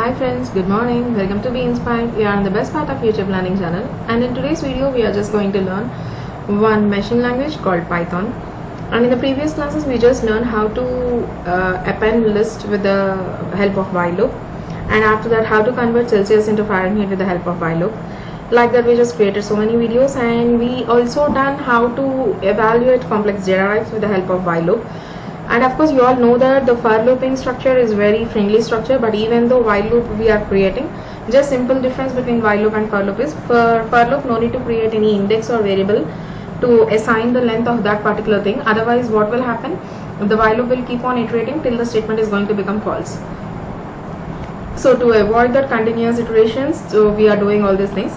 Hi friends, good morning. Welcome to Be Inspired. We are on the best part of future planning channel, and in today's video we are just going to learn one machine language called Python. And in the previous classes we just learned how to append list with the help of while loop, and after that how to convert Celsius into Fahrenheit with the help of while loop. Like that we just created so many videos, and we also done how to evaluate complex data types with the help of while loop. And of course you all know that the for looping structure is very friendly structure, but even though while loop we are creating, just simple difference between while loop and for loop is for loop no need to create any index or variable to assign the length of that particular thing. Otherwise what will happen, the while loop will keep on iterating till the statement is going to become false. So to avoid that continuous iterations, so we are doing all these things.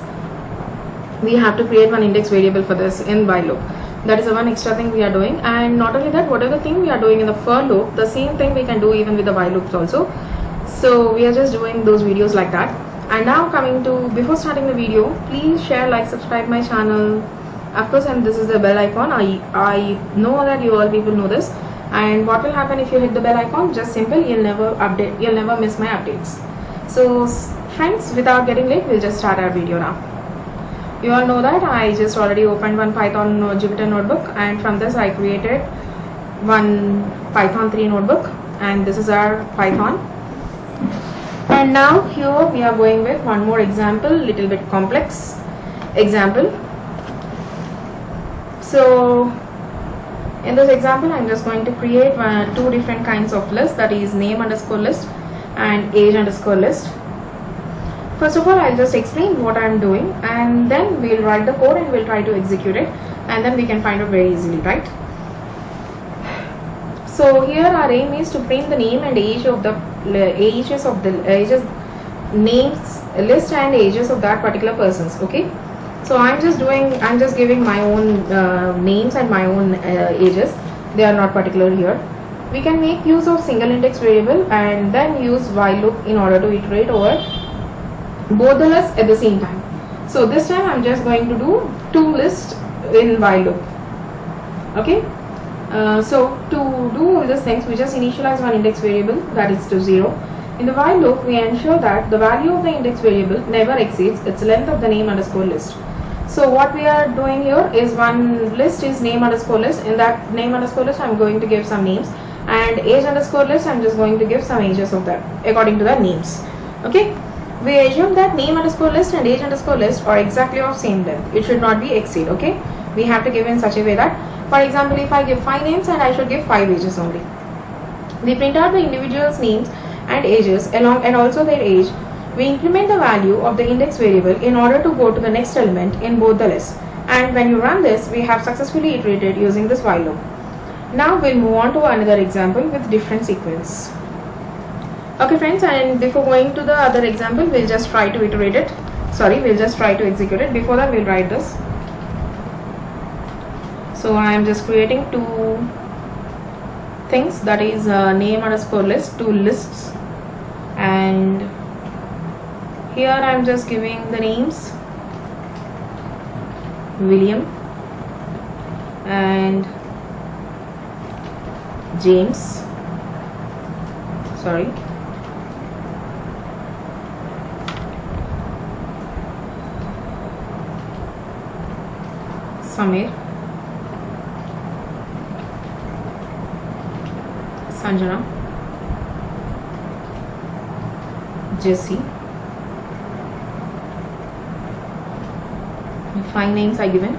We have to create one index variable for this in while loop. That is the one extra thing we are doing. And not only that, whatever thing we are doing in the for loop, the same thing we can do even with the while loops also. So we are just doing those videos like that. And now coming to, before starting the video, please share, like, subscribe my channel, of course, and this is the bell icon. I know that you all people know this. And what will happen if you hit the bell icon? Just simple, you'll never miss my updates. So friends, without getting late, we'll just start our video now. You all know that I just already opened one Python Jupyter notebook, and from this I created one Python 3 notebook, and this is our Python. And now here we are going with one more example, little bit complex example. So in this example I'm just going to create two different kinds of lists, that is name underscore list and age underscore list. First of all, I'll just explain what I'm doing, and then we'll write the code and we'll try to execute it, and then we can find out very easily, right? So here our aim is to print the name and age of the names list and ages of that particular persons. Okay, so I'm just giving my own names and my own ages. They are not particular here. We can make use of single index variable and then use while loop in order to iterate over both the lists at the same time. So this time I'm just going to do two lists in while loop. Okay, so to do all these things, we just initialize one index variable, that is to 0. In the while loop we ensure that the value of the index variable never exceeds its length of the name underscore list. So what we are doing here is one list is name underscore list. In that name underscore list I'm going to give some names, and age underscore list I'm just going to give some ages of that according to the names. Okay, we assume that name underscore list and age underscore list are exactly of same length. It should not be exceed. Okay, we have to give in such a way that, for example, if I give 5 names and I should give 5 ages only, we print out the individuals' names and ages along and also their age. We increment the value of the index variable in order to go to the next element in both the lists, and when you run this, we have successfully iterated using this while loop. Now we'll move on to another example with different sequence. Okay friends, and before going to the other example, we'll just try to iterate it. We'll just try to execute it. Before that, we'll write this. So I am just creating two things, that is name underscore list, two lists, and here I am just giving the names William and James. Samir, Sanjana, Jesse. 5 names I given.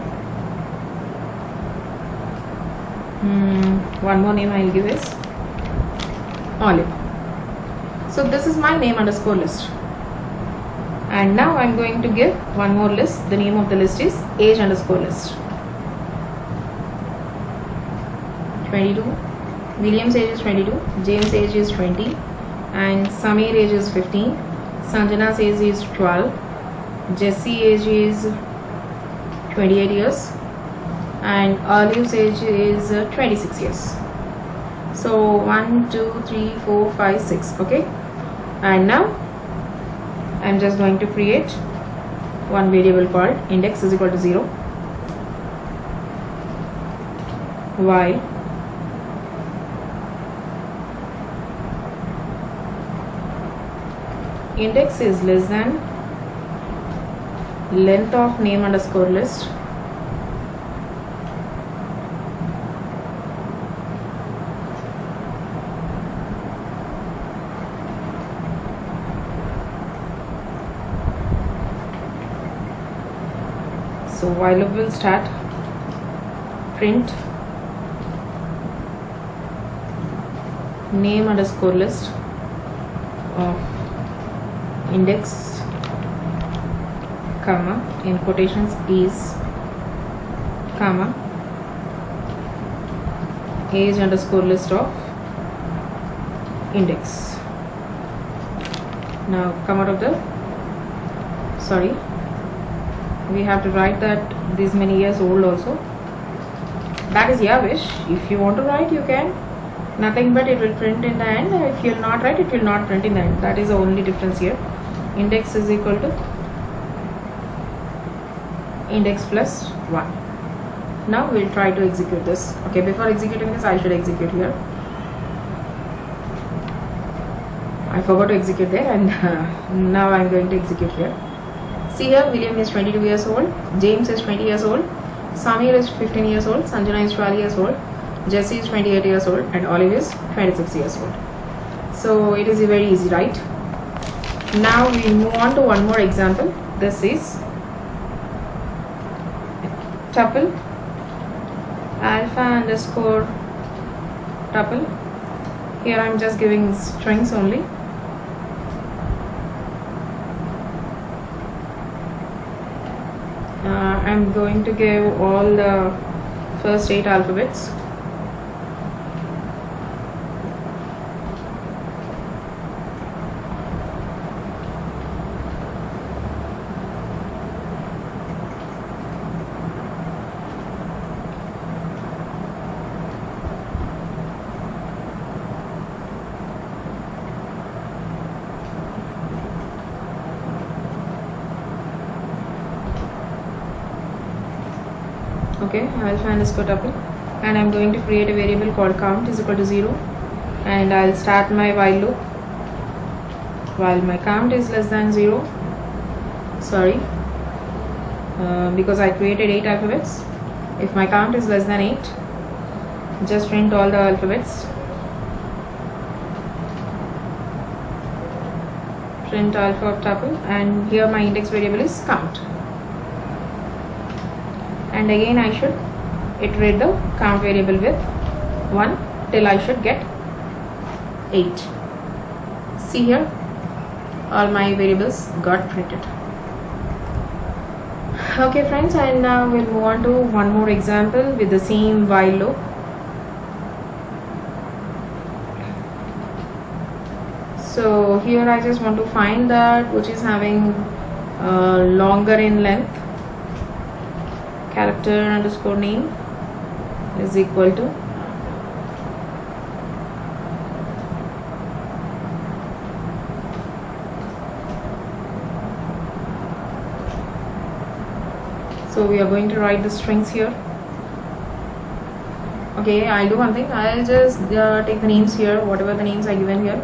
One more name I'll give is Olive. So this is my name underscore list. And now I'm going to give one more list. The name of the list is age underscore list. 22. William's age is 22. James' age is 20. And Samir age is 15. Sanjana's age is 12. Jesse's age is 28 years. And Olive's age is 26 years. So 1, 2, 3, 4, 5, 6. Okay. And now I'm just going to create one variable called index is equal to 0 while index is less than length of name underscore list so while loop will start print name underscore list of index comma in quotations is comma age underscore list of index. Now come out of the we have to write that this many years old also. That is your wish. If you want to write, you can. Nothing but it will print in the end. If you will not write, it will not print in the end. That is the only difference here. Index is equal to index plus 1. Now we'll try to execute this. Okay, before executing this, I should execute here. I forgot to execute there, and now I'm going to execute here. See here, William is 22 years old, James is 20 years old, Samir is 15 years old, Sanjana is 12 years old, Jesse is 28 years old, and Olive is 26 years old. So it is very easy, right? Now we move on to one more example. This is tuple alpha underscore tuple. Here I'm just giving strings only. I'm going to give all the first 8 alphabets. Okay, alpha underscore tuple, and I'm going to create a variable called count is equal to 0, and I'll start my while loop while my count is less than 0. Because I created 8 alphabets. If my count is less than 8, just print all the alphabets. Print alpha of tuple, and here my index variable is count. And again I should iterate the count variable with 1 till I should get 8. See here, all my variables got printed. Okay friends, and now we'll move on to one more example with the same while loop. So here I just want to find that which is having longer in length. Character underscore name is equal to so we are going to write the strings here. Okay, I'll do one thing. I'll just take the names here, whatever the names are given here.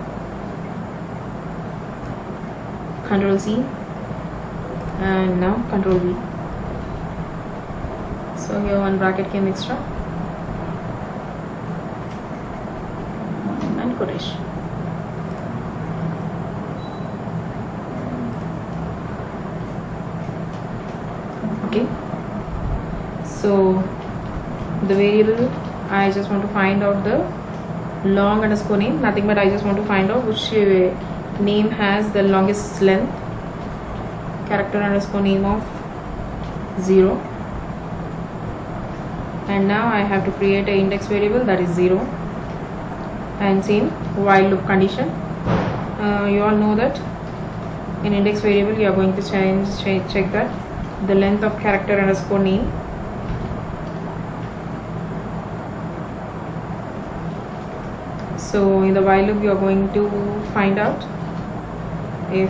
Control C, and now Control V. So here one bracket came extra, and Kodesh. Okay, so the variable, I just want to find out the long underscore name, nothing but I just want to find out which name has the longest length. Character underscore name of 0. And now I have to create an index variable that is 0, and same while loop condition. You all know that in index variable you are going to check that the length of character underscore name so in the while loop you are going to find out if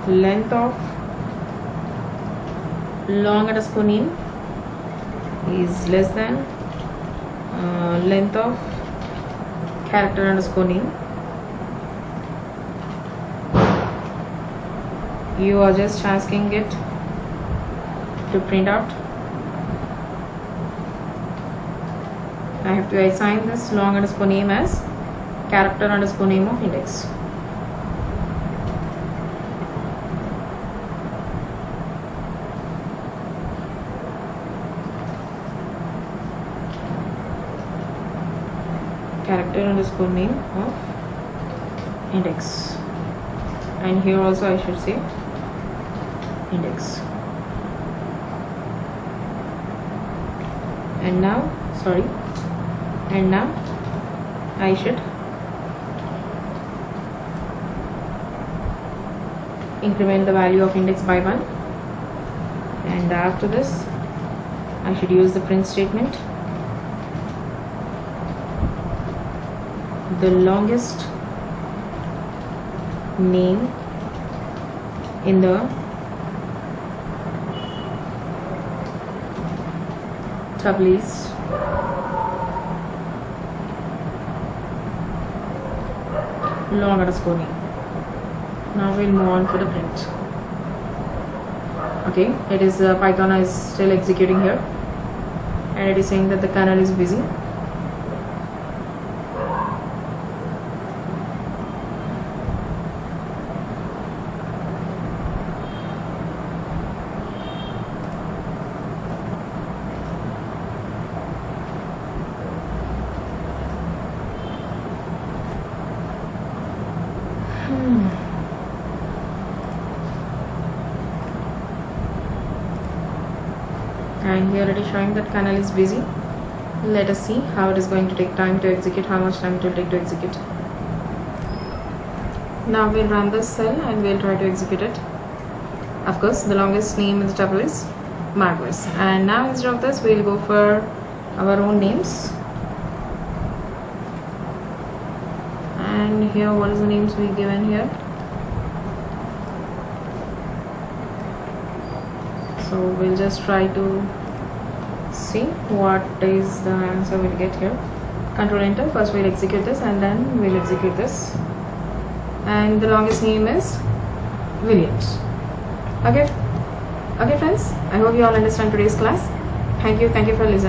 length of long underscore name is less than length of character underscore name. you are just asking it to print out. I have to assign this long underscore name as character underscore name of index. Character underscore name of index, and here also I should say index. And now I should increment the value of index by 1, and after this I should use the print statement. The longest name in the tuple is long underscore name. Now we'll move on for the print. Okay, it is Python is still executing here, and it is saying that the kernel is busy. And here it is showing that kernel is busy. Let us see how it is going to take time to execute, how much time it will take to execute. Now we'll run this cell and we'll try to execute it. Of course, the longest name in the tuple is Marcus. And now instead of this, we'll go for our own names. And here, what is the names we given here? So we'll just try to see what is the answer we'll get here. Control enter. First we'll execute this and then we'll execute this. And the longest name is Williams. Okay friends, I hope you all understand today's class. Thank you for listening.